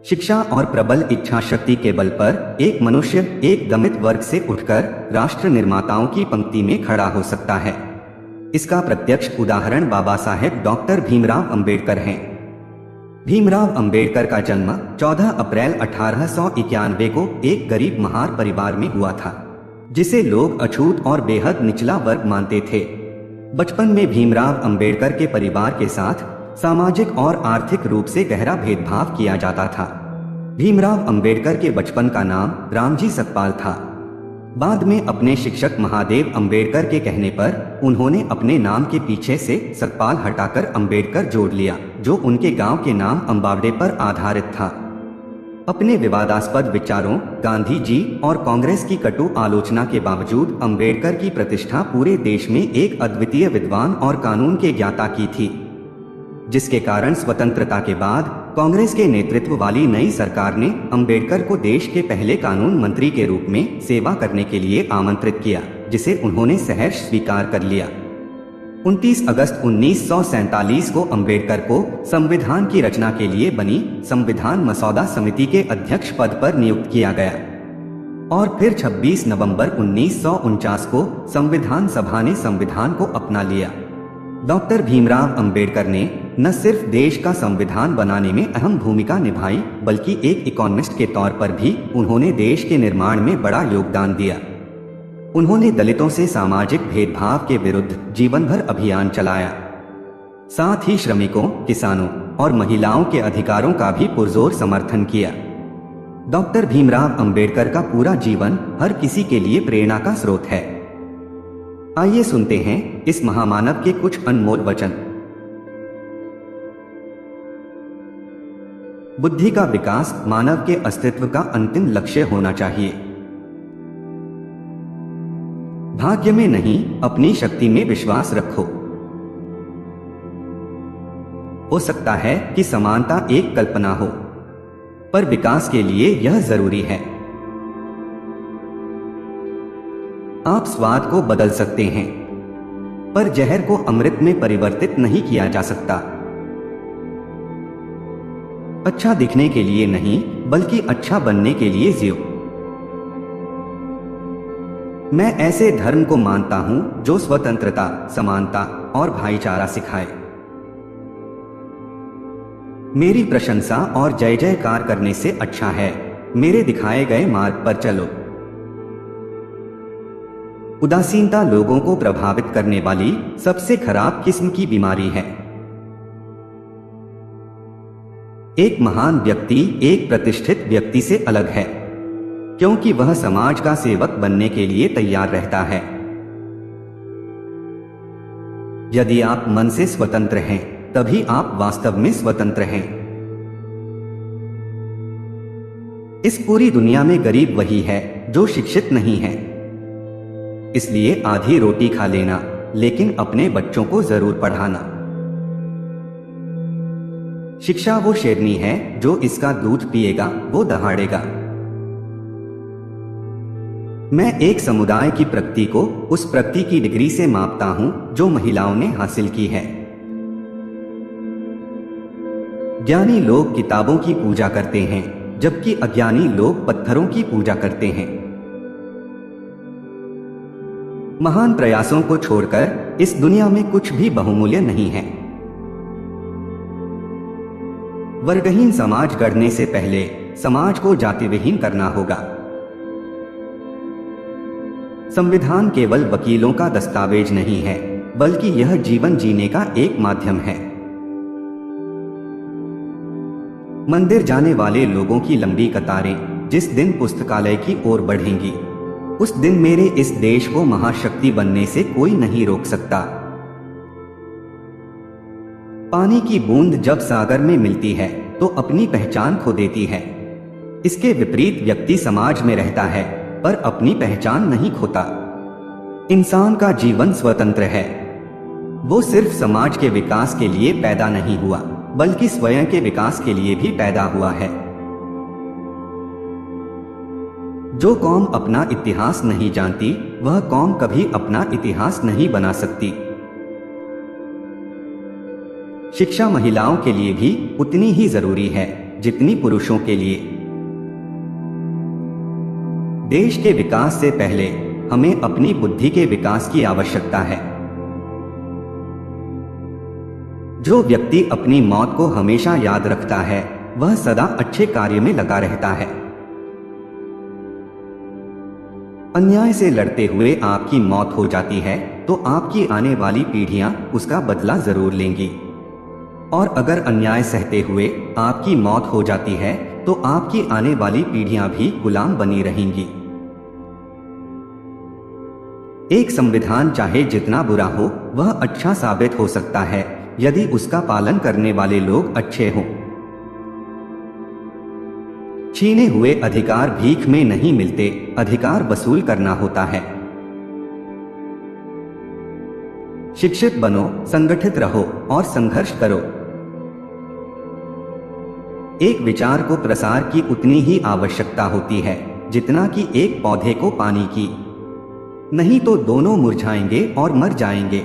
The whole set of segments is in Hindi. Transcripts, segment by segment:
शिक्षा और प्रबल इच्छा शक्ति के बल पर एक मनुष्य एक दमित वर्ग से उठकर राष्ट्र निर्माताओं की पंक्ति में खड़ा हो सकता है। इसका प्रत्यक्ष उदाहरण बाबा साहेब डॉक्टर भीमराव अंबेडकर हैं। भीमराव अंबेडकर का जन्म 14 अप्रैल 1891 को एक गरीब महार परिवार में हुआ था, जिसे लोग अछूत और बेहद निचला वर्ग मानते थे। बचपन में भीमराव अंबेडकर के परिवार के साथ सामाजिक और आर्थिक रूप से गहरा भेदभाव किया जाता था। भीमराव अंबेडकर के बचपन का नाम रामजी सतपाल था। बाद में अपने शिक्षक महादेव अंबेडकर के कहने पर उन्होंने अपने नाम के पीछे से सतपाल हटाकर अंबेडकर जोड़ लिया, जो उनके गांव के नाम अंबावड़े पर आधारित था। अपने विवादास्पद विचारों, गांधी जी और कांग्रेस की कटु आलोचना के बावजूद अंबेडकर की प्रतिष्ठा पूरे देश में एक अद्वितीय विद्वान और कानून के ज्ञाता की थी, जिसके कारण स्वतंत्रता के बाद कांग्रेस के नेतृत्व वाली नई सरकार ने अंबेडकर को देश के पहले कानून मंत्री के रूप में सेवा करने के लिए आमंत्रित किया, जिसे उन्होंने सहर्ष स्वीकार कर लिया। 29 अगस्त 1947 को अंबेडकर को संविधान की रचना के लिए बनी संविधान मसौदा समिति के अध्यक्ष पद पर नियुक्त किया गया और फिर 26 नवंबर 1949 को संविधान सभा ने संविधान को अपना लिया। डॉक्टर भीमराव अंबेडकर ने न सिर्फ देश का संविधान बनाने में अहम भूमिका निभाई, बल्कि एक इकोनॉमिस्ट के तौर पर भी उन्होंने देश के निर्माण में बड़ा योगदान दिया। उन्होंने दलितों से सामाजिक भेदभाव के विरुद्ध जीवन भर अभियान चलाया। साथ ही श्रमिकों, किसानों और महिलाओं के अधिकारों का भी पुरजोर समर्थन किया। डॉक्टर भीमराव अंबेडकर का पूरा जीवन हर किसी के लिए प्रेरणा का स्रोत है। आइए सुनते हैं इस महामानव के कुछ अनमोल वचन। बुद्धि का विकास मानव के अस्तित्व का अंतिम लक्ष्य होना चाहिए। भाग्य में नहीं, अपनी शक्ति में विश्वास रखो। हो सकता है कि समानता एक कल्पना हो, पर विकास के लिए यह जरूरी है। आप स्वाद को बदल सकते हैं, पर जहर को अमृत में परिवर्तित नहीं किया जा सकता। अच्छा दिखने के लिए नहीं, बल्कि अच्छा बनने के लिए जियो। मैं ऐसे धर्म को मानता हूं जो स्वतंत्रता, समानता और भाईचारा सिखाए। मेरी प्रशंसा और जय जयकार करने से अच्छा है मेरे दिखाए गए मार्ग पर चलो। उदासीनता लोगों को प्रभावित करने वाली सबसे खराब किस्म की बीमारी है। एक महान व्यक्ति एक प्रतिष्ठित व्यक्ति से अलग है, क्योंकि वह समाज का सेवक बनने के लिए तैयार रहता है। यदि आप मन से स्वतंत्र हैं, तभी आप वास्तव में स्वतंत्र हैं। इस पूरी दुनिया में गरीब वही है जो शिक्षित नहीं है। इसलिए आधी रोटी खा लेना, लेकिन अपने बच्चों को जरूर पढ़ाना। शिक्षा वो शेरनी है जो इसका दूध पिएगा वो दहाड़ेगा। मैं एक समुदाय की प्रगति को उस प्रगति की डिग्री से मापता हूं जो महिलाओं ने हासिल की है। ज्ञानी लोग किताबों की पूजा करते हैं, जबकि अज्ञानी लोग पत्थरों की पूजा करते हैं। महान प्रयासों को छोड़कर इस दुनिया में कुछ भी बहुमूल्य नहीं है। वर्गहीन समाज गढ़ने से पहले समाज को जातिविहीन करना होगा। संविधान केवल वकीलों का दस्तावेज नहीं है, बल्कि यह जीवन जीने का एक माध्यम है। मंदिर जाने वाले लोगों की लंबी कतारें जिस दिन पुस्तकालय की ओर बढ़ेंगी, उस दिन मेरे इस देश को महाशक्ति बनने से कोई नहीं रोक सकता। पानी की बूंद जब सागर में मिलती है तो अपनी पहचान खो देती है। इसके विपरीत व्यक्ति समाज में रहता है पर अपनी पहचान नहीं खोता। इंसान का जीवन स्वतंत्र है। वो सिर्फ समाज के विकास के लिए पैदा नहीं हुआ, बल्कि स्वयं के विकास के लिए भी पैदा हुआ है। जो कौम अपना इतिहास नहीं जानती, वह कौम कभी अपना इतिहास नहीं बना सकती। शिक्षा महिलाओं के लिए भी उतनी ही जरूरी है। जितनी पुरुषों के लिए। देश के विकास से पहले हमें अपनी बुद्धि के विकास की आवश्यकता है। जो व्यक्ति अपनी मौत को हमेशा याद रखता है वह सदा अच्छे कार्य में लगा रहता है। अन्याय से लड़ते हुए आपकी मौत हो जाती है तो आपकी आने वाली पीढ़ियां उसका बदला जरूर लेंगी, और अगर अन्याय सहते हुए आपकी मौत हो जाती है तो आपकी आने वाली पीढ़ियां भी गुलाम बनी रहेंगी। एक संविधान चाहे जितना बुरा हो वह अच्छा साबित हो सकता है यदि उसका पालन करने वाले लोग अच्छे हों। छीने हुए अधिकार भीख में नहीं मिलते, अधिकार वसूल करना होता है। शिक्षित बनो, संगठित रहो और संघर्ष करो। एक विचार को प्रसार की उतनी ही आवश्यकता होती है जितना कि एक पौधे को पानी की, नहीं तो दोनों मुरझाएंगे और मर जाएंगे।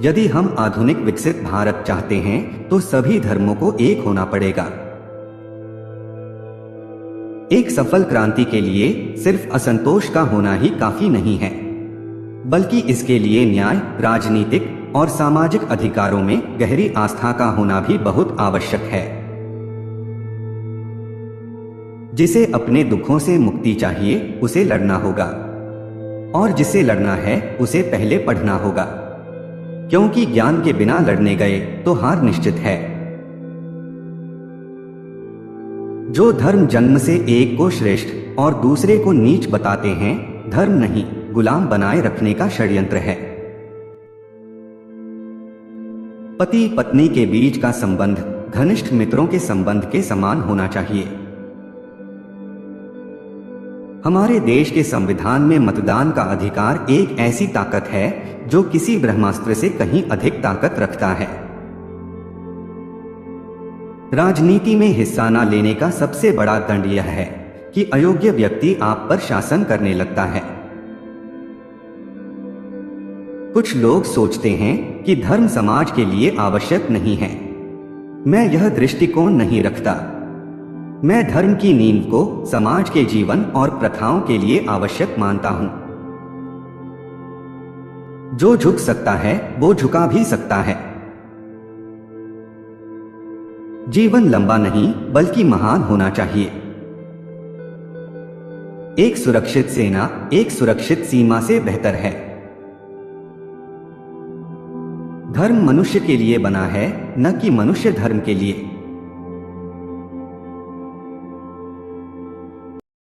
यदि हम आधुनिक विकसित भारत चाहते हैं तो सभी धर्मों को एक होना पड़ेगा। एक सफल क्रांति के लिए सिर्फ असंतोष का होना ही काफी नहीं है, बल्कि इसके लिए न्याय, राजनीतिक और सामाजिक अधिकारों में गहरी आस्था का होना भी बहुत आवश्यक है। जिसे अपने दुखों से मुक्ति चाहिए उसे लड़ना होगा, और जिसे लड़ना है उसे पहले पढ़ना होगा, क्योंकि ज्ञान के बिना लड़ने गए तो हार निश्चित है। जो धर्म जन्म से एक को श्रेष्ठ और दूसरे को नीच बताते हैं, धर्म नहीं गुलाम बनाए रखने का षड्यंत्र है। पति पत्नी के बीच का संबंध घनिष्ठ मित्रों के संबंध के समान होना चाहिए। हमारे देश के संविधान में मतदान का अधिकार एक ऐसी ताकत है जो किसी ब्रह्मास्त्र से कहीं अधिक ताकत रखता है। राजनीति में हिस्सा न लेने का सबसे बड़ा दंड यह है कि अयोग्य व्यक्ति आप पर शासन करने लगता है। कुछ लोग सोचते हैं कि धर्म समाज के लिए आवश्यक नहीं है। मैं यह दृष्टिकोण नहीं रखता। मैं धर्म की नींव को समाज के जीवन और प्रथाओं के लिए आवश्यक मानता हूं। जो झुक सकता है वो झुका भी सकता है। जीवन लंबा नहीं बल्कि महान होना चाहिए। एक सुरक्षित सेना एक सुरक्षित सीमा से बेहतर है। धर्म मनुष्य के लिए बना है, न कि मनुष्य धर्म के लिए।